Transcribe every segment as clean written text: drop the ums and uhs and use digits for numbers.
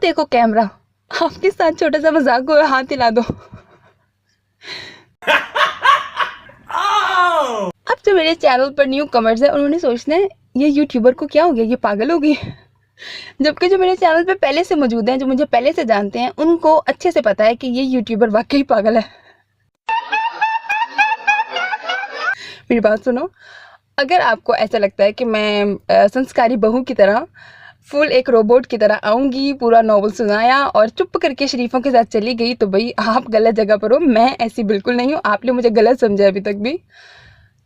देखो कैमरा, आपके साथ छोटा सा मजाक हो, हाथ हिला दो। अब जो मेरे चैनल पर न्यू कमर्स है उन्होंने सोचना है ये यूट्यूबर को क्या हो गया, ये पागल हो गई। जबकि जो मेरे चैनल पे पहले से मौजूद हैं, जो मुझे पहले से जानते हैं, उनको अच्छे से पता है कि ये यूट्यूबर वाकई पागल है। मेरी बात सुनो, अगर आपको ऐसा लगता है कि मैं संस्कारी बहू की तरह फुल एक रोबोट की तरह आऊँगी, पूरा नॉवल सुनाया और चुप करके शरीफों के साथ चली गई, तो भाई आप गलत जगह पर हो। मैं ऐसी बिल्कुल नहीं हूँ, आप लोग मुझे गलत समझे अभी तक भी।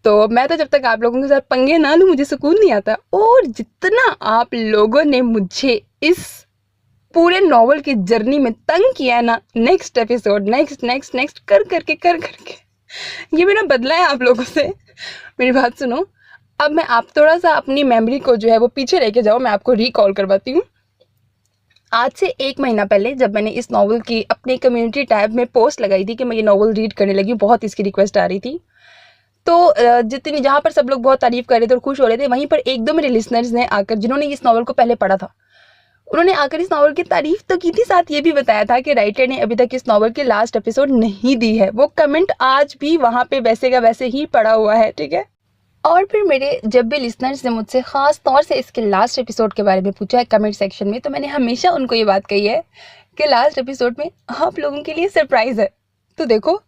तो मैं तो जब तक आप लोगों के साथ पंगे ना लूँ मुझे सुकून नहीं आता। और जितना आप लोगों ने मुझे इस पूरे नॉवल की जर्नी में तंग किया है ना, नेक्स्ट एपिसोड नेक्स्ट कर करके ये मेरा बदला है आप लोगों से। मेरी बात सुनो, अब मैं आप थोड़ा सा अपनी मेमोरी को जो है वो पीछे लेके जाओ, मैं आपको रिकॉल करवाती हूँ। आज से 1 महीना पहले जब मैंने इस नॉवल की अपने कम्युनिटी टैब में पोस्ट लगाई थी कि मैं ये नॉवल रीड करने लगी, बहुत इसकी रिक्वेस्ट आ रही थी, तो जितनी जहाँ पर सब लोग बहुत तारीफ़ कर रहे थे और खुश हो रहे थे, वहीं पर 1-2 मेरे लिसनर्स ने आकर, जिन्होंने इस नॉवल को पहले पढ़ा था, उन्होंने आकर इस नॉवल की तारीफ तो की थी, साथ ये भी बताया था कि राइटर ने अभी तक इस नॉवल की लास्ट एपिसोड नहीं दी है। वो कमेंट आज भी वहाँ पे वैसे का वैसे ही पड़ा हुआ है, ठीक है। और फिर मेरे जब भी लिसनर्स ने मुझसे ख़ास तौर से इसके लास्ट एपिसोड के बारे में पूछा है कमेंट सेक्शन में, तो मैंने हमेशा उनको ये बात कही है कि लास्ट एपिसोड में आप लोगों के लिए सरप्राइज़ है। तो देखो,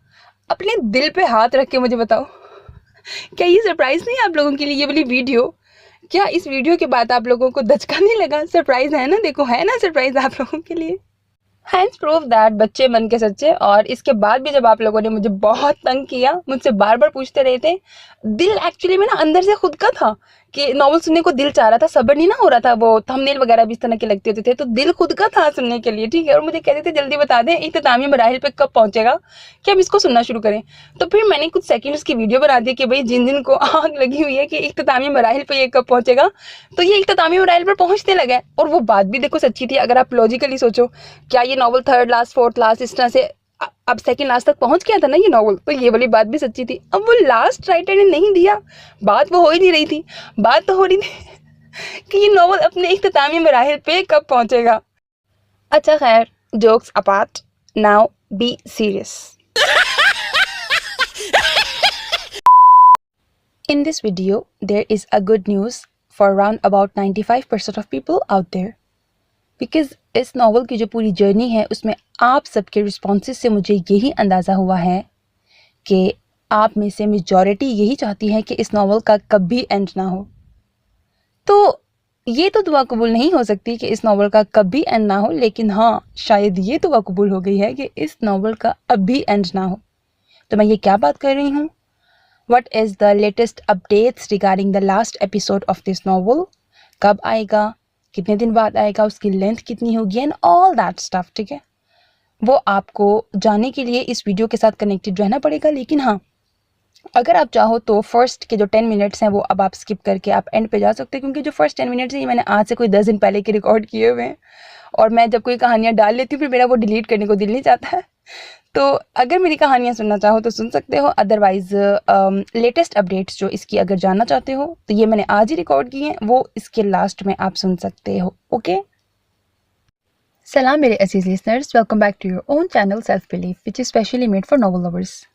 अपने दिल पे हाथ रख के मुझे बताओ, क्या ये सरप्राइज़ नहीं है आप लोगों के लिए ये वाली वीडियो? क्या इस वीडियो के बाद आप लोगों को धचका नहीं लगा? सरप्राइज़ है ना, देखो है ना सरप्राइज़ आप लोगों के लिए। हैंड्स प्रूफ दैट बच्चे मन के सच्चे। और इसके बाद भी जब आप लोगों ने मुझे बहुत तंग किया, मुझसे बार बार पूछते रहे थे, दिल एक्चुअली में ना अंदर से खुद का था कि नॉवल सुनने को दिल चाह रहा था, सब्र नहीं ना हो रहा था, वो थंबनेल वगैरह भी इस तरह के लगते होते थे, तो दिल खुद का था सुनने के लिए, ठीक है। और मुझे कहते थे जल्दी बता दें इख्तितामी मराहिल पे कब पहुंचेगा कि हम इसको सुनना शुरू करें। तो फिर मैंने कुछ सेकंड्स की वीडियो बना दी कि भाई जिन जिन को आग लगी हुई है कि इख्तितामी मराहिल पे ये कब पहुंचेगा, तो ये इख्तितामी मराहिल पर पहुंचने लगा है। और वो बात भी देखो सच्ची थी। अगर आप लॉजिकली सोचो, क्या ये novel 3rd last 4th last इस तरह से अब 2nd लास्ट तक पहुंच गया था ना ये नॉवल, तो ये वाली बात भी सच्ची थी। अब वो लास्ट राइटर ने नहीं दिया, बात वो हो ही नहीं रही थी, बात तो हो रही थी कि ये नॉवल अपने इख्तितामी मराहिल पे कब पहुंचेगा। अच्छा खैर, jokes apart, now be serious. In this video, there is a good news for around about 95% of people out there. Because इस नावल की जो पूरी जर्नी है उसमें आप सबके रिस्पॉन्सेस से मुझे यही अंदाज़ा हुआ है कि आप में से मेजॉरिटी यही चाहती है कि इस नावल का कभी एंड ना हो। तो ये तो दुआ कबूल नहीं हो सकती कि इस नावल का कभी एंड ना हो, लेकिन हाँ, शायद ये दुआ कबूल हो गई है कि इस नावल का अभी एंड ना हो। तो मैं ये क्या बात कर रही हूँ? What is the latest updates regarding the last episode of this novel? कब आएगा, कितने दिन बाद आएगा, उसकी लेंथ कितनी होगी एंड ऑल दैट स्टफ, ठीक है। वो आपको जानने के लिए इस वीडियो के साथ कनेक्टेड रहना पड़ेगा। लेकिन हाँ, अगर आप चाहो तो फर्स्ट के जो 10 मिनट्स हैं वो अब आप स्किप करके आप एंड पे जा सकते हैं, क्योंकि जो फर्स्ट 10 मिनट्स हैं ये मैंने आज से कोई 10 दिन पहले के रिकॉर्ड किए हुए हैं। और मैं जब कोई कहानियाँ डाल लेती हूँ फिर मेरा वो डिलीट करने को दिल नहीं चाहता है। तो अगर मेरी कहानियाँ सुनना चाहो तो सुन सकते हो, अदरवाइज़ लेटेस्ट अपडेट्स जो इसकी अगर जानना चाहते हो तो ये मैंने आज ही रिकॉर्ड किए हैं, वो इसके लास्ट में आप सुन सकते हो। ओके, सलाम मेरे अजीज listeners, welcome back to your own channel self belief which is specially made for novel lovers.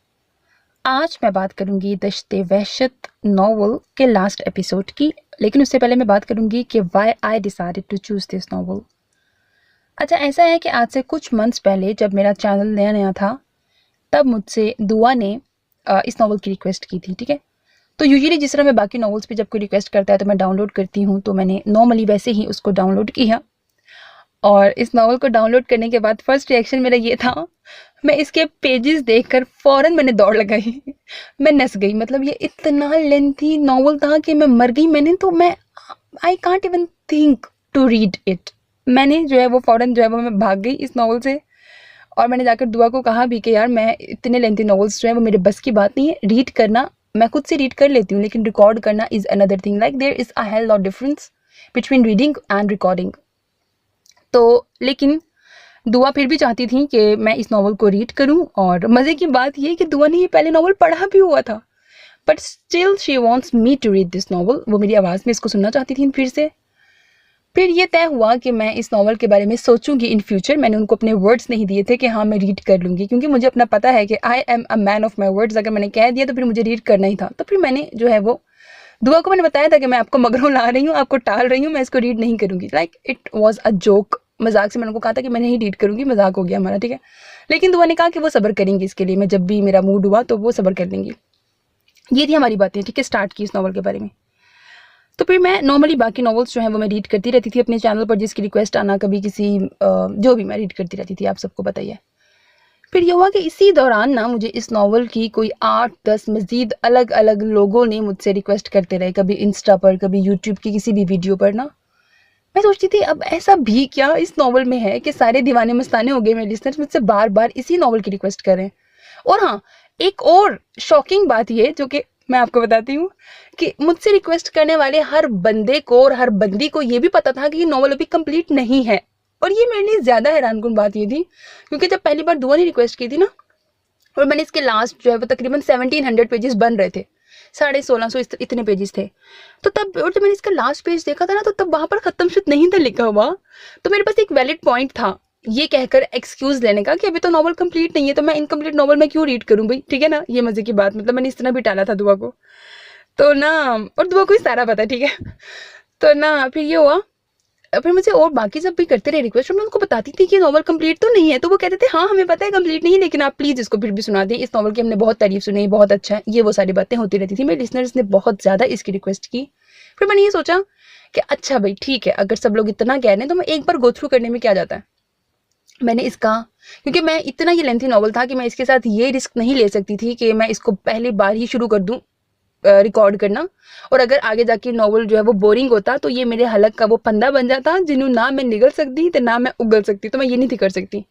आज मैं बात करूँगी दश्त वहशत नॉवल के लास्ट एपिसोड की, लेकिन उससे पहले मैं बात करूँगी कि why I decided to choose this novel. अच्छा, ऐसा है कि आज से कुछ मंथ्स पहले जब मेरा चैनल नया नया था तब मुझसे दुआ ने इस नॉवल की रिक्वेस्ट की थी, ठीक है। तो यूजुअली जिस तरह मैं बाकी नॉवेल्स पे जब कोई रिक्वेस्ट करता है तो मैं डाउनलोड करती हूँ, तो मैंने नॉर्मली वैसे ही उसको डाउनलोड किया। और इस नॉवल को डाउनलोड करने के बाद फर्स्ट रिएक्शन मेरा ये था, मैं इसके पेजेस देखकर फ़ौरन मैंने दौड़ लगाई, मैं नस गई। मतलब ये इतना लेंथी नॉवल था कि मैं मर गई। मैं I can't even think to read it. मैंने जो है वो फ़ौरन जो है वो मैं भाग गई इस नॉवल से। और मैंने जाकर दुआ को कहा भी कि यार मैं इतने लेंथी नॉवेल्स जो है वो मेरे बस की बात नहीं है। रीड करना मैं खुद से रीड कर लेती हूँ, लेकिन रिकॉर्ड करना is another thing. Like there is a hell lot difference between reading and recording. तो लेकिन दुआ फिर भी चाहती थी कि मैं इस नॉवल को रीड करूं। और मज़े की बात ये कि दुआ ने ये पहले नॉवल पढ़ा भी हुआ था, but still she wants me to read this novel. वो मेरी आवाज़ में इसको सुनना चाहती थी फिर से। फिर ये तय हुआ कि मैं इस नावल के बारे में सोचूंगी इन फ्यूचर। मैंने उनको अपने वर्ड्स नहीं दिए थे कि हाँ मैं रीड कर लूँगी, क्योंकि मुझे अपना पता है कि I am a man of my words. अगर मैंने कह दिया तो फिर मुझे रीड करना ही था। तो फिर मैंने जो है वो दुआ को मैंने बताया था कि मैं आपको मगरों ला रही हूँ, आपको टाल रही हूँ, मैं इसको रीड नहीं करूँगी। Like it was a joke, मजाक से मैंने उनको कहा था कि मैं नहीं रीड करूँगी, मजाक हो गया हमारा, ठीक है। लेकिन दुआ ने कहा कि वो सब्र करेंगी इसके लिए, मैं जब भी मेरा मूड हुआ तो वो सब्र कर लेंगी। ये थी हमारी बातें, ठीक है, स्टार्ट की इस नावल के बारे में। तो फिर मैं नॉर्मली बाकी नॉवेल्स जो हैं वो मैं रीड करती रहती थी अपने चैनल पर, जिसकी रिक्वेस्ट आना, कभी किसी जो भी मैं रीड करती रहती थी, आप सबको पता ही है। फिर ये हुआ कि इसी दौरान ना मुझे इस नावल की कोई 8-10 मज़ीद अलग अलग लोगों ने मुझसे रिक्वेस्ट करते रहे, कभी इंस्टा पर, कभी यूट्यूब की किसी भी वीडियो पर ना। मैं सोचती थी अब ऐसा भी क्या इस नावल में है कि सारे दीवाने मस्ताने हो गए मेरे लिसनर्स मुझसे बार बार इसी नावल की रिक्वेस्ट कर रहे हैं। और हाँ, एक और शॉकिंग बात ये जो कि मैं आपको बताती हूँ कि मुझसे रिक्वेस्ट करने वाले हर बंदे को और हर बंदी को ये भी पता था कि ये नावल अभी कंप्लीट नहीं है। और ये मेरे लिए ज़्यादा हैरानकुन बात ये थी, क्योंकि जब पहली बार दुआ ने रिक्वेस्ट की थी ना, और मैंने इसके लास्ट जो है वो तकरीबन 1700 पेजेस बन रहे थे, 1650 इतने पेजेस थे। तो तब, और जब मैंने इसका लास्ट पेज देखा था ना, तो तब वहाँ पर ख़त्म शुद नहीं था लिखा हुआ। तो मेरे पास एक वैलिड पॉइंट था ये कहकर एक्सक्यूज लेने का कि अभी तो नॉवल कंप्लीट नहीं है, तो मैं इनकम्प्लीट नॉवल में क्यों रीड करूँ भाई, ठीक है ना। ये मजे की बात, मतलब मैंने इस तरह भी टाला था दुआ को, तो ना, और दुआ को ही सारा पता है, ठीक है। तो ना फिर ये हुआ, फिर मुझे और बाकी सब भी करते रहे रिक्वेस्ट, और मैं उनको बताती थी कि नॉवल कंप्लीट तो नहीं है, तो वो कहते थे हाँ हमें पता है कंप्लीट नहीं है, लेकिन आप प्लीज़ इसको फिर भी सुना दें, इस नॉवल की हमने बहुत तारीफ सुनी, बहुत अच्छा है, ये वो सारी बातें होती रहती थी। मेरे लिसनर्स ने बहुत ज़्यादा इसकी रिक्वेस्ट की। फिर मैंने ये सोचा कि अच्छा भाई ठीक है, अगर सब लोग इतना कह रहे हैं तो मैं एक बार गो थ्रू करने में क्या जाता है। मैंने इसका, क्योंकि मैं इतना ये लेंथी नॉवल था कि मैं इसके साथ ये रिस्क नहीं ले सकती थी कि मैं इसको पहली बार ही शुरू कर दूं रिकॉर्ड करना, और अगर आगे जाके नॉवल जो है वो बोरिंग होता तो ये मेरे हलक का वो फंदा बन जाता जिन्हों ना मैं निगल सकती तो ना मैं उगल सकती, तो मैं ये नहीं थी कर सकती।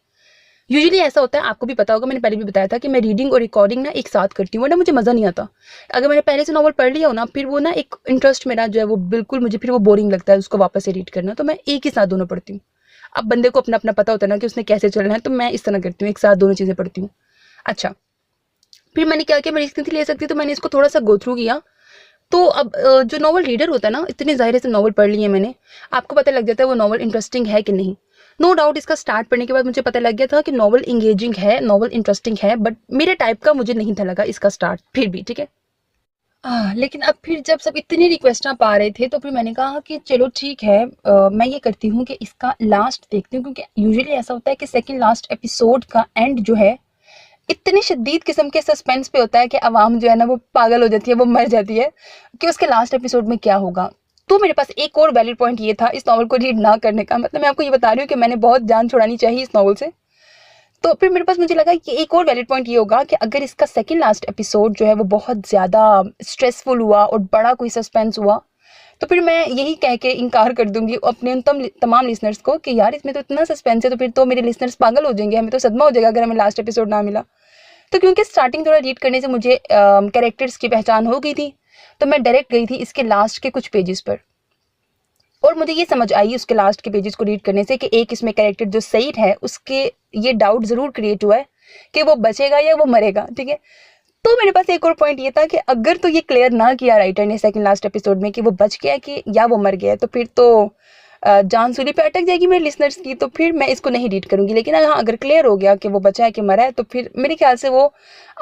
यूजुअली ऐसा होता है, आपको भी पता होगा, मैंने पहले भी बताया था कि मैं रीडिंग और रिकॉर्डिंग ना एक साथ करती हूँ, वरना मुझे मज़ा नहीं आता। अगर मैंने पहले से नॉवल पढ़ लिया हो ना, फिर वो ना एक इंटरेस्ट मेरा जो है वो बिल्कुल, मुझे फिर वो बोरिंग लगता है उसको वापस से रीड करना, तो मैं एक ही साथ दोनों पढ़ती हूँ। अब बंदे को अपना अपना पता होता है ना कि उसने कैसे चलना है, तो मैं इस तरह करती हूँ, एक साथ दोनों चीज़ें पढ़ती हूँ। अच्छा, फिर मैंने क्या किया, मैं रिस्क नहीं ले सकती, तो मैंने इसको थोड़ा सा गो थ्रू किया। तो अब जो नॉवल रीडर होता है ना, इतने ज़ाहिर से नॉवल पढ़ लिए मैंने, आपको पता लग जाता है वो नॉवल इंटरेस्टिंग है कि नहीं। नो डाउट इसका स्टार्ट पढ़ने के बाद मुझे पता लग गया था कि नॉवल इंगेजिंग है, नॉवल इंटरेस्टिंग है, बट मेरे टाइप का मुझे नहीं था लगा इसका स्टार्ट, फिर भी ठीक है। लेकिन अब फिर जब सब इतनी रिक्वेस्टां पा रहे थे, तो फिर मैंने कहा कि चलो ठीक है, मैं ये करती हूँ कि इसका लास्ट देखती हूँ, क्योंकि यूजुअली ऐसा होता है कि सेकंड लास्ट एपिसोड का एंड जो है इतने शदीद किस्म के सस्पेंस पे होता है कि आवाम जो है ना वो पागल हो जाती है, वो मर जाती है कि उसके लास्ट एपिसोड में क्या होगा। तो मेरे पास एक और वैलिड पॉइंट ये था इस नॉवल को रीड ना करने का, मतलब मैं आपको ये बता रही हूँ कि मैंने बहुत जान छुड़ानी चाहिए इस नॉवल से। तो फिर मेरे पास मुझे लगा कि एक और वैलिड पॉइंट ये होगा कि अगर इसका सेकंड लास्ट एपिसोड जो है वो बहुत ज़्यादा स्ट्रेसफुल हुआ और बड़ा कोई सस्पेंस हुआ, तो फिर मैं यही कह के इनकार कर दूंगी अपने उन तमाम लिसनर्स को कि यार इसमें तो इतना सस्पेंस है, तो फिर तो मेरे लिसनर्स पागल हो जाएंगे, हमें तो सदमा हो जाएगा अगर हमें लास्ट एपिसोड ना मिला। तो क्योंकि स्टार्टिंग थोड़ा रीड करने से मुझे कैरेक्टर्स की पहचान हो गई थी, तो मैं डायरेक्ट गई थी इसके लास्ट के कुछ पेजेस पर, और मुझे ये समझ आई उसके लास्ट के पेजेस को रीड करने से कि एक इसमें कैरेक्टर जो सईद है उसके ये डाउट ज़रूर क्रिएट हुआ है कि वो बचेगा या वो मरेगा, ठीक है। तो मेरे पास एक और पॉइंट ये था कि अगर तो ये क्लियर ना किया राइटर ने सेकंड लास्ट एपिसोड में कि वो बच गया कि या वो मर गया, तो फिर तो जान सूली पे अटक जाएगी मेरे लिसनर्स की, तो फिर मैं इसको नहीं रीड करूंगी। लेकिन हाँ, अगर क्लियर हो गया कि वो बचा है कि मरा है, तो फिर मेरे ख्याल से वो,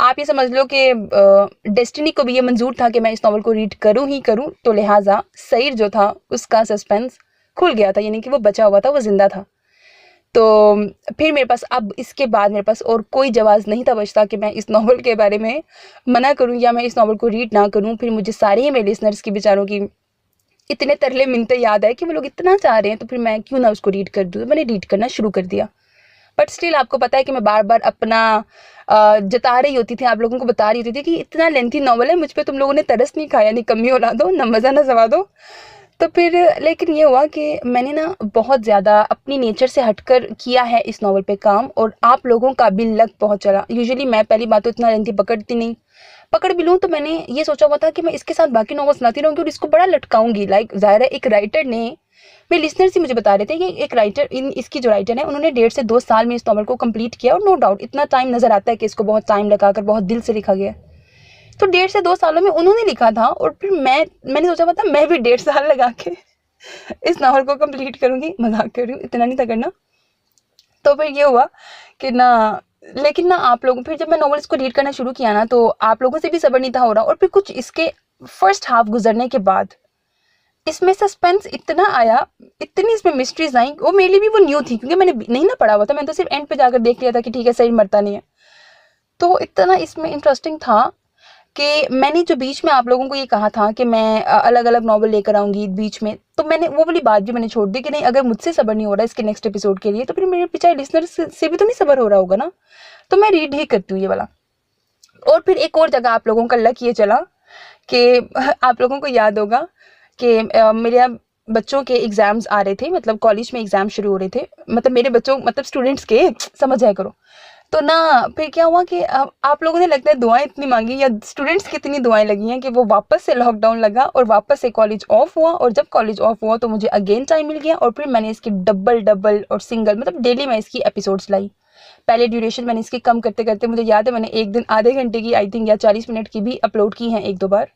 आप ये समझ लो कि डेस्टिनी को भी ये मंजूर था कि मैं इस नॉवल को रीड करूँ ही करूँ, तो लिहाजा सईद जो था उसका सस्पेंस खुल गया था, यानी कि वो बचा हुआ था, वो जिंदा था। तो फिर मेरे पास अब इसके बाद मेरे पास और कोई जवाब नहीं था बचता कि मैं इस नॉवल के बारे में मना करूं या मैं इस नॉवल को रीड ना करूं। फिर मुझे सारे ही मेरे लिसनर्स की बेचारों की इतने तरले मिनते याद है कि वो लोग इतना चाह रहे हैं, तो फिर मैं क्यों ना उसको रीड कर दूँ। तो मैंने रीड करना शुरू कर दिया, बट स्टिल आपको पता है कि मैं बार बार अपना जता रही होती थी, आप लोगों को बता रही होती थी कि इतना लेंथी नॉवल है, मुझ पर तुम लोगों ने तरस नहीं खाया, नहीं कमी उड़ा दो, ना मज़ा ना सवा दो। तो फिर लेकिन ये हुआ कि मैंने ना बहुत ज़्यादा अपनी नेचर से हटकर किया है इस नॉवल पे काम, और आप लोगों का भी लक बहुत चला। यूजुअली मैं पहली बात तो इतना लेंथी पकड़ती नहीं, पकड़ भी लूँ तो मैंने ये सोचा हुआ था कि मैं इसके साथ बाकी नॉवल सुनाती रहूँगी और इसको बड़ा लटकाऊंगी। लाइक ज़ाहिर है, एक राइटर ने, मेरे लिसनर्स ही मुझे बता रहे थे कि एक राइटर, इसकी जो राइटर है उन्होंने 1.5 से 2 साल में इस नॉवल को कंप्लीट किया, और नो डाउट इतना टाइम नज़र आता है कि इसको बहुत टाइम लगाकर बहुत दिल से लिखा गया। तो 1.5 से 2 सालों में उन्होंने लिखा था, और फिर मैंने सोचा था मैं भी 1.5 साल लगा के इस नावल को कंप्लीट करूँगी, मजाक कर रही हूँ, इतना नहीं था करना। तो फिर ये हुआ कि ना, लेकिन ना आप लोगों, फिर जब मैं नॉवेल्स को रीड करना शुरू किया ना, तो आप लोगों से भी सब्र नहीं था हो रहा। और फिर कुछ इसके फर्स्ट हाफ गुजरने के बाद इसमें सस्पेंस इतना आया, इतनी इसमें मिस्ट्रीज आई, वो मेरे लिए भी वो न्यू थी क्योंकि मैंने नहीं ना पढ़ा हुआ था, मैंने तो सिर्फ एंड पे जाकर देख लिया था कि ठीक है सही मरता नहीं है। तो इतना इसमें इंटरेस्टिंग था कि मैंने जो बीच में आप लोगों को ये कहा था कि मैं अलग अलग नॉवल लेकर आऊंगी बीच में, तो मैंने वो वाली बात भी मैंने छोड़ दी कि नहीं, अगर मुझसे सब्र नहीं हो रहा इसके नेक्स्ट एपिसोड के लिए, तो फिर मेरे बेचारे लिसनर से भी तो नहीं सब्र हो रहा होगा ना, तो मैं रीड ही करती हूँ ये वाला। और फिर एक और जगह आप लोगों का लक ये चला कि आप लोगों को याद होगा कि मेरे बच्चों के एग्जाम्स आ रहे थे, मतलब कॉलेज में एग्जाम शुरू हो रहे थे, मतलब मेरे बच्चों, मतलब स्टूडेंट्स के, समझ जाया करो। तो ना फिर क्या हुआ कि आप लोगों ने लगता है दुआएं इतनी मांगी, या स्टूडेंट्स की इतनी दुआएं लगी हैं कि वो वापस से लॉकडाउन लगा और वापस से कॉलेज ऑफ हुआ। और जब कॉलेज ऑफ हुआ तो मुझे अगेन टाइम मिल गया, और फिर मैंने इसकी डबल और सिंगल, मतलब डेली मैं इसकी एपिसोड्स लाई। पहले ड्यूरेशन मैंने इसकी कम करते करते, मुझे याद है मैंने एक दिन आधे घंटे की आई थिंक या 40 मिनट की भी अपलोड की हैं 1-2 बार,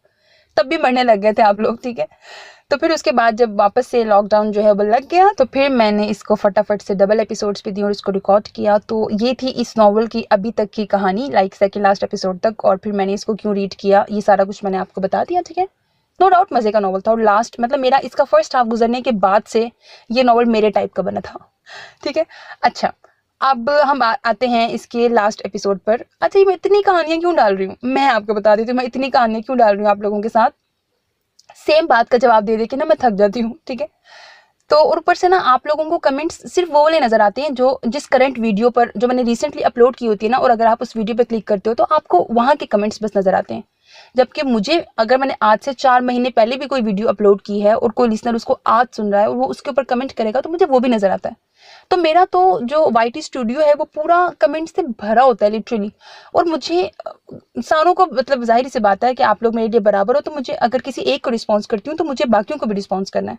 तब भी मरने लग गए थे आप लोग, ठीक है। तो फिर उसके बाद जब वापस से लॉकडाउन जो है वो लग गया, तो फिर मैंने इसको फटाफट से डबल एपिसोड्स भी दी और इसको रिकॉर्ड किया। तो ये थी इस नॉवल की अभी तक की कहानी, लाइक सेकंड लास्ट एपिसोड तक। और फिर मैंने इसको क्यों रीड किया, ये सारा कुछ मैंने आपको बता दिया, ठीक है। नो डाउट मजे का नॉवल था, और लास्ट, मतलब मेरा इसका फर्स्ट हाफ गुजरने के बाद से ये नॉवल मेरे टाइप का बना था, ठीक है। अच्छा, अब हम आते हैं इसके लास्ट एपिसोड पर। अच्छा, ये मैं इतनी कहानियां क्यों डाल रही हूँ, मैं आपको बता देती हूँ मैं इतनी कहानियां क्यों डाल रही हूँ आप लोगों के साथ। सेम बात का जवाब दे के ना मैं थक जाती हूँ, ठीक है। तो और ऊपर से ना आप लोगों को कमेंट्स सिर्फ वो वाले नजर आते हैं जो जिस करंट वीडियो पर, जो मैंने रिसेंटली अपलोड की होती है ना, और अगर आप उस वीडियो पर क्लिक करते हो तो आपको वहां के कमेंट्स बस नजर आते हैं। जबकि मुझे, अगर मैंने आज से 4 महीने पहले भी कोई वीडियो अपलोड की है और कोई लिसनर उसको आज सुन रहा है और वो उसके ऊपर कमेंट करेगा, तो मुझे वो भी नजर आता है। तो मेरा तो जो वाईटी स्टूडियो है वो पूरा कमेंट से भरा होता है लिटरली। और मुझे इंसानों को, मतलब जाहिर सी बात है कि आप लोग मेरे लिए बराबर हो, तो मुझे अगर किसी एक को रिस्पॉन्स करती हूँ तो मुझे बाकियों को भी रिस्पॉन्स करना है,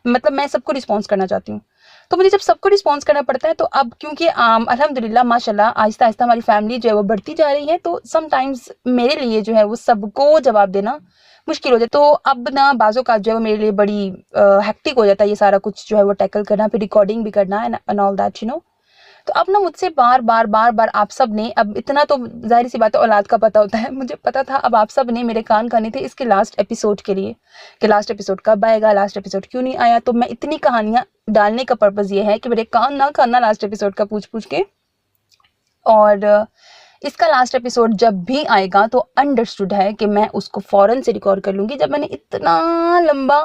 मतलब मैं सबको रिस्पॉन्स करना चाहती हूँ। तो मुझे जब सबको रिस्पॉन्स करना पड़ता है, तो अब क्योंकि अल्हम्दुलिल्लाह माशाल्लाह आहिस्ता आहिस्ता हमारी फैमिली जो है वो बढ़ती जा रही है, तो समटाइम्स मेरे लिए जो है वो सबको जवाब देना मुश्किल हो जाए। तो अब ना बाजों का जो है मेरे लिए बड़ी हेक्टिक हो जाता है ये सारा कुछ जो है वो टैकल करना, फिर रिकॉर्डिंग भी करना and all that, you know. तो अब ना मुझसे बार बार आप सब ने, अब इतना तो जाहिर सी बात है औलाद का पता होता है, मुझे पता था, अब आप सब ने मेरे कान खाने थे इसके लास्ट एपिसोड के लिए कि लास्ट एपिसोड कब आएगा, लास्ट एपिसोड क्यों नहीं आया। तो मैं इतनी कहानियां डालने का पर्पज ये है कि मेरे कान ना खाना लास्ट एपिसोड का पूछ के। और इसका लास्ट एपिसोड जब भी आएगा तो अंडरस्टूड है कि मैं उसको फौरन से रिकॉर्ड कर लूंगी। जब मैंने इतना लंबा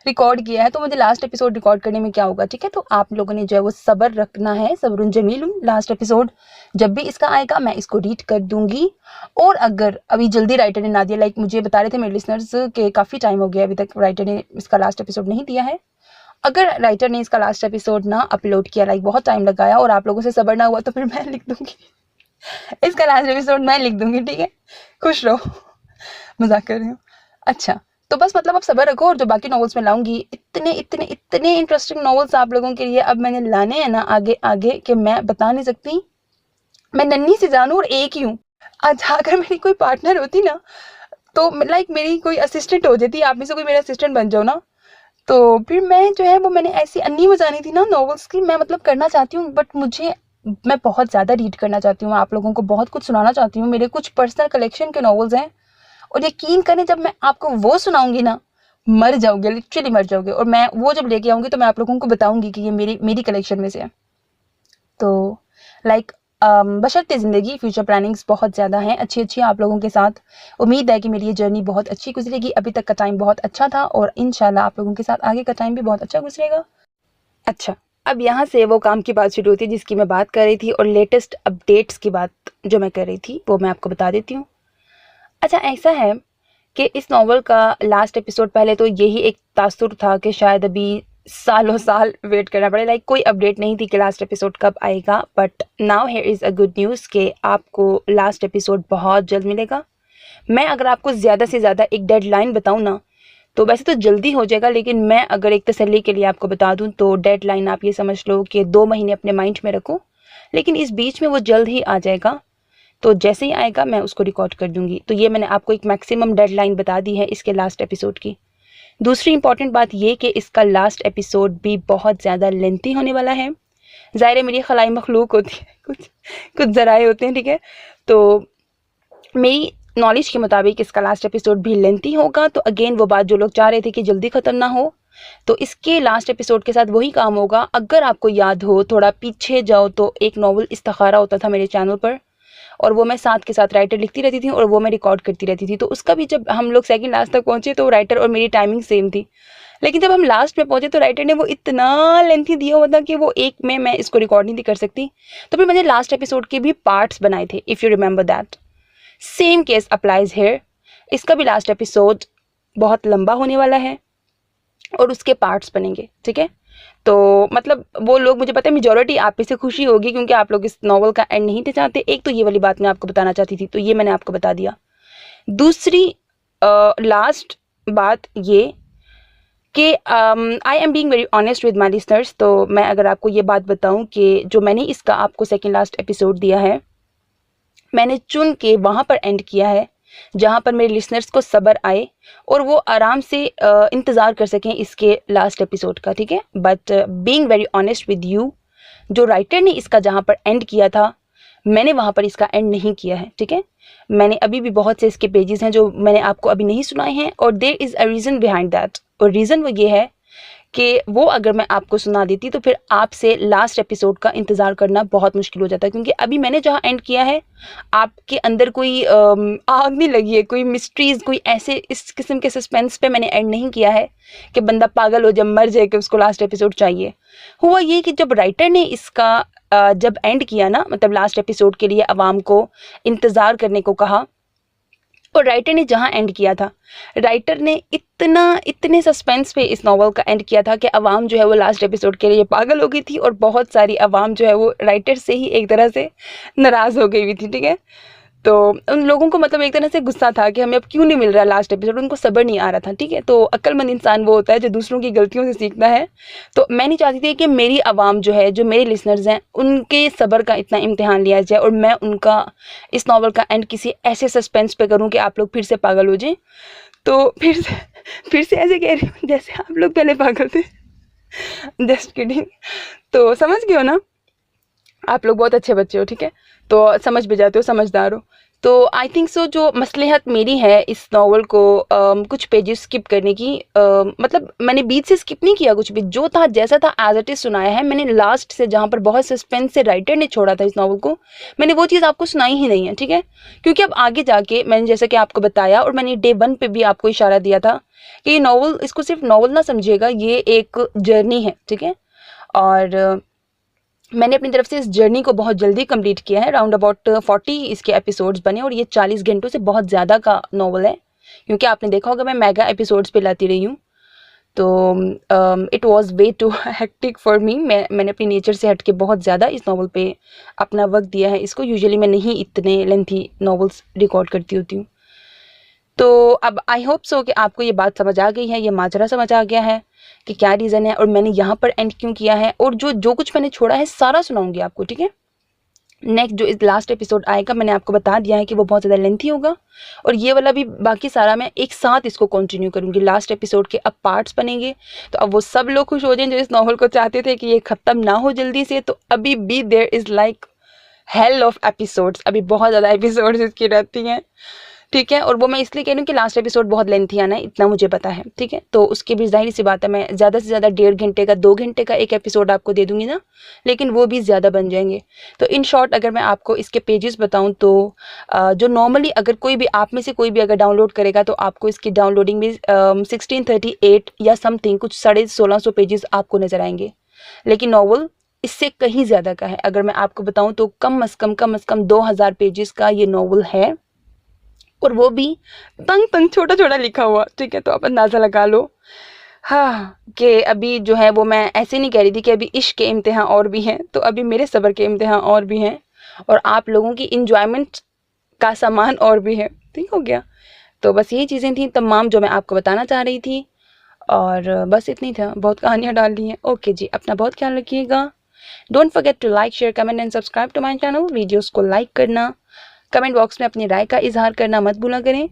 रिकॉर्ड किया है तो मुझे लास्ट एपिसोड रिकॉर्ड करने में क्या होगा, ठीक है। तो आप लोगों ने जो है वो सब्र रखना है, सब्रुन जमीलुन। लास्ट एपिसोड जब भी इसका आएगा मैं इसको रीड कर दूंगी। और अगर अभी जल्दी राइटर ने ना दिया, लाइक मुझे बता रहे थे मेरे लिसनर्स के काफ़ी टाइम हो गया अभी तक राइटर ने इसका लास्ट एपिसोड नहीं दिया है, अगर राइटर ने इसका लास्ट एपिसोड ना अपलोड किया, लाइक बहुत टाइम लगाया और आप लोगों से सब्र ना हुआ, तो फिर मैं लिख दूंगी इसका लास्ट एपिसोड, मैं लिख दूंगी, ठीक है। खुश रहो, मजाक कर रही हूँ। अच्छा, तो बस मतलब आप सब्र रखो, और जो बाकी नॉवेल्स में लाऊंगी, इतने इतने इतने इंटरेस्टिंग नॉवेल्स आप लोगों के लिए अब मैंने लाने हैं ना आगे आगे, कि मैं बता नहीं सकती। मैं नन्ही सी जानू और एक ही हूँ। अच्छा, अगर मेरी कोई पार्टनर होती ना, तो लाइक मेरी कोई असिस्टेंट हो जाती, आप में से कोई मेरा असिस्टेंट बन जाओ ना, तो फिर मैं जो है वो, मैंने ऐसी अन्नी बजानी थी ना नॉवेल्स की, मैं मतलब करना चाहती हूँ, बट मैं बहुत ज़्यादा रीड करना चाहती हूँ, आप लोगों को बहुत कुछ सुनाना चाहती हूँ। मेरे कुछ पर्सनल कलेक्शन के नॉवेल्स हैं, और यकीन करें जब मैं आपको वो सुनाऊंगी ना, मर जाओगे, लिटरली मर जाओगे। और मैं वो जब लेके आऊंगी तो मैं आप लोगों को बताऊंगी कि ये मेरी कलेक्शन में से है। तो लाइक बशर्ते ज़िंदगी, फ्यूचर प्लानिंग्स बहुत ज़्यादा हैं, अच्छी आप लोगों के साथ। उम्मीद है कि मेरी ये जर्नी बहुत अच्छी गुजरेगी। अभी तक का टाइम बहुत अच्छा था, और इंशाल्लाह आप लोगों के साथ आगे का टाइम भी बहुत अच्छा गुजरेगा। अच्छा, अब यहाँ से वो काम की बात शुरू होती है जिसकी मैं बात कर रही थी, और लेटेस्ट अपडेट्स की बात जो मैं कर रही थी वो मैं आपको बता देती हूँ। अच्छा, ऐसा है कि इस नॉवल का लास्ट एपिसोड, पहले तो यही एक तासुर था कि शायद अभी सालों साल वेट करना पड़े, लाइक कोई अपडेट नहीं थी कि लास्ट एपिसोड कब आएगा। But now here is a good news कि आपको लास्ट एपिसोड बहुत जल्द मिलेगा। मैं अगर आपको ज़्यादा से ज़्यादा एक डेडलाइन बताऊँ ना, तो वैसे तो जल्दी हो जाएगा, लेकिन मैं अगर एक तसल्ली के लिए आपको बता दूं तो डेडलाइन आप ये समझ लो कि 2 महीने अपने माइंड में रखो, लेकिन इस बीच में वो जल्द ही आ जाएगा। तो जैसे ही आएगा मैं उसको रिकॉर्ड कर दूंगी। तो ये मैंने आपको एक मैक्सिमम डेडलाइन बता दी है इसके लास्ट एपिसोड की। दूसरी इंपॉर्टेंट बात ये कि इसका लास्ट एपिसोड भी बहुत ज़्यादा लेंथी होने वाला है। ज़ाहिर है मेरी खलाई मखलूक होती है, कुछ ज़राए होते हैं, ठीक है। तो मेरी नॉलेज के मुताबिक इसका लास्ट एपिसोड भी लेंथी होगा। तो अगेन वो बात जो लोग चाह रहे थे कि जल्दी ख़त्म ना हो, तो इसके लास्ट एपिसोड के साथ वही काम होगा। अगर आपको याद हो, थोड़ा पीछे जाओ तो एक नॉवल इस्तिखारा होता था मेरे चैनल पर, और वो मैं साथ के साथ राइटर लिखती रहती थी और वो मैं रिकॉर्ड करती रहती थी। तो उसका भी जब हम लोग सेकंड लास्ट तक पहुंचे तो राइटर और मेरी टाइमिंग सेम थी, लेकिन जब हम लास्ट में पहुंचे तो राइटर ने वो इतना लेंथी दिया हुआ था कि वो एक में मैं इसको रिकॉर्ड नहीं थी कर सकती। तो फिर मैंने लास्ट एपिसोड के भी पार्ट्स बनाए थे, if you remember that. Same case applies here. इसका भी लास्ट एपिसोड बहुत लंबा होने वाला है और उसके पार्ट्स बनेंगे, ठीक है। तो मतलब वो लोग, मुझे पता है मेजॉरिटी आप पे से खुशी होगी क्योंकि आप लोग इस नॉवल का एंड नहीं थे चाहते। एक तो ये वाली बात मैं आपको बताना चाहती थी, तो ये मैंने आपको बता दिया। दूसरी लास्ट बात ये कि I am being very honest with my listeners. तो मैं अगर आपको ये बात बताऊं कि जो मैंने इसका आपको सेकेंड लास्ट एपिसोड दिया है, मैंने चुन के वहाँ पर एंड किया है जहाँ पर मेरे लिसनर्स को सब्र आए और वो आराम से इंतज़ार कर सकें इसके लास्ट एपिसोड का, ठीक है। But being very honest with you, जो राइटर ने इसका जहाँ पर एंड किया था, मैंने वहाँ पर इसका एंड नहीं किया है, ठीक है। मैंने अभी भी बहुत से इसके पेजेस हैं जो मैंने आपको अभी नहीं सुनाए हैं, और there is a reason behind that. और रीज़न वो ये है कि वो अगर मैं आपको सुना देती तो फिर आपसे लास्ट एपिसोड का इंतज़ार करना बहुत मुश्किल हो जाता, क्योंकि अभी मैंने जहाँ एंड किया है आपके अंदर कोई आग नहीं लगी है, कोई मिस्ट्रीज़, कोई ऐसे इस किस्म के सस्पेंस पे मैंने एंड नहीं किया है कि बंदा पागल हो जब मर जाए कि उसको लास्ट एपिसोड चाहिए। हुआ ये कि जब राइटर ने इसका जब एंड किया ना, मतलब लास्ट एपिसोड के लिए आवाम को इंतज़ार करने को कहा, और राइटर ने जहाँ एंड किया था, राइटर ने इतने सस्पेंस पे इस नावल का एंड किया था कि अवाम जो है वो लास्ट एपिसोड के लिए पागल हो गई थी, और बहुत सारी अवाम जो है वो राइटर से ही एक तरह से नाराज़ हो गई हुई थी, ठीक है। तो उन लोगों को मतलब एक तरह से गुस्सा था कि हमें अब क्यों नहीं मिल रहा लास्ट एपिसोड, उनको सब्र नहीं आ रहा था, ठीक है। तो अक्लमंद इंसान वो होता है जो दूसरों की गलतियों से सीखता है। तो मैं नहीं चाहती थी कि मेरी आवाम जो है, जो मेरे लिसनर्स हैं, उनके सब्र का इतना इम्तिहान लिया जाए और मैं उनका इस नावल का एंड किसी ऐसे सस्पेंस पे करूँ कि आप लोग फिर से पागल हो जाएं। तो फिर से ऐसे कह रही हूँ जैसे आप लोग पहले पागल थे। Just kidding. तो समझ गए हो ना, आप लोग बहुत अच्छे बच्चे हो, ठीक है, तो समझ भी जाते हो, समझदार हो। तो आई थिंक सो जो मसलहत मेरी है इस नावल को कुछ पेजेस स्किप करने की, मतलब मैंने बीच से स्किप नहीं किया कुछ भी, जो था जैसा था एज इट इज़ सुनाया है। मैंने लास्ट से जहाँ पर बहुत सस्पेंस से राइटर ने छोड़ा था इस नावल को, मैंने वो चीज़ आपको सुनाई ही नहीं है, ठीक है। क्योंकि अब आगे जाके मैंने जैसा कि आपको बताया, और मैंने डे 1 पे भी आपको इशारा दिया था कि ये नावल, इसको सिर्फ नावल ना समझिएगा, ये एक जर्नी है, ठीक है। और मैंने अपनी तरफ से इस जर्नी को बहुत जल्दी कंप्लीट किया है। राउंड अबाउट 40 इसके एपिसोड्स बने, और ये 40 घंटों से बहुत ज़्यादा का नावल है, क्योंकि आपने देखा होगा मैं मेगा एपिसोड्स पे लाती रही हूँ। तो it was way too hectic for me. मैंने अपनी नेचर से हट के बहुत ज़्यादा इस नावल पे अपना वक्त दिया है। इसको यूजुअली मैं नहीं इतने लेंथी नावल्स रिकॉर्ड करती होती हूँ। तो अब आई होप सो कि आपको ये बात समझ आ गई है, ये माजरा समझ आ गया है कि क्या रीज़न है और मैंने यहाँ पर एंड क्यों किया है, और जो कुछ मैंने छोड़ा है सारा सुनाऊंगी आपको, ठीक है। नेक्स्ट जो इस लास्ट एपिसोड आएगा, मैंने आपको बता दिया है कि वो बहुत ज़्यादा लेंथी होगा, और ये वाला भी बाकी सारा मैं एक साथ इसको कंटिन्यू करूँगी। लास्ट एपिसोड के अब पार्ट्स बनेंगे, तो अब वो सब लोग खुश हो जाएं जो इस नॉवल को चाहते थे कि ये ख़त्म ना हो जल्दी से। तो अभी भी there is like hell of episodes, अभी बहुत ज़्यादा एपिसोड्स इसकी रहती हैं, ठीक है। और वो मैं इसलिए कह रही हूँ कि लास्ट एपिसोड बहुत लेंथी आना है, इतना मुझे पता है, ठीक है। तो उसकी भी जाहिर सी बात है, मैं ज़्यादा से ज़्यादा 1.5 घंटे का, 2 घंटे का एक एपिसोड आपको दे दूँगी ना, लेकिन वो भी ज़्यादा बन जाएंगे। तो इन शॉर्ट अगर मैं आपको इसके पेजेस बताऊँ तो जो नॉर्मली अगर कोई भी आप में से कोई भी अगर डाउनलोड करेगा तो आपको इसकी डाउनलोडिंग में 1638 या समथिंग कुछ 1650 पेजेस आपको नज़र आएंगे, लेकिन नॉवल इससे कहीं ज़्यादा का है। अगर मैं आपको बताऊँ तो कम अज़ कम 2000 पेजेस का ये नॉवल है, और वो भी तंग छोटा छोटा लिखा हुआ, ठीक है। तो आप अंदाज़ा लगा लो हाँ कि अभी जो है वो मैं ऐसे नहीं कह रही थी कि अभी इश्क के इम्तिहान और भी हैं, तो अभी मेरे सब्र के इम्तिहान और भी हैं, और आप लोगों की इंजॉयमेंट का सामान और भी है, ठीक हो गया। तो बस यही चीज़ें थी तमाम जो मैं आपको बताना चाह रही थी, और बस इतनी था, बहुत कहानियाँ डाल दी हैं। ओके जी, अपना बहुत ख्याल रखिएगा। Don't forget to like, share, comment and subscribe to my channel. Videos को लाइक करना, कमेंट बॉक्स में अपनी राय का इजहार करना मत भूला करें।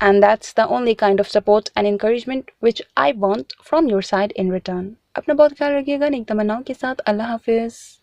And that's the only kind of support and encouragement which I want from your side in return. अपना बहुत ख्याल रखिएगा नेक तमन्नाओं के साथ। अल्लाह हाफिज़।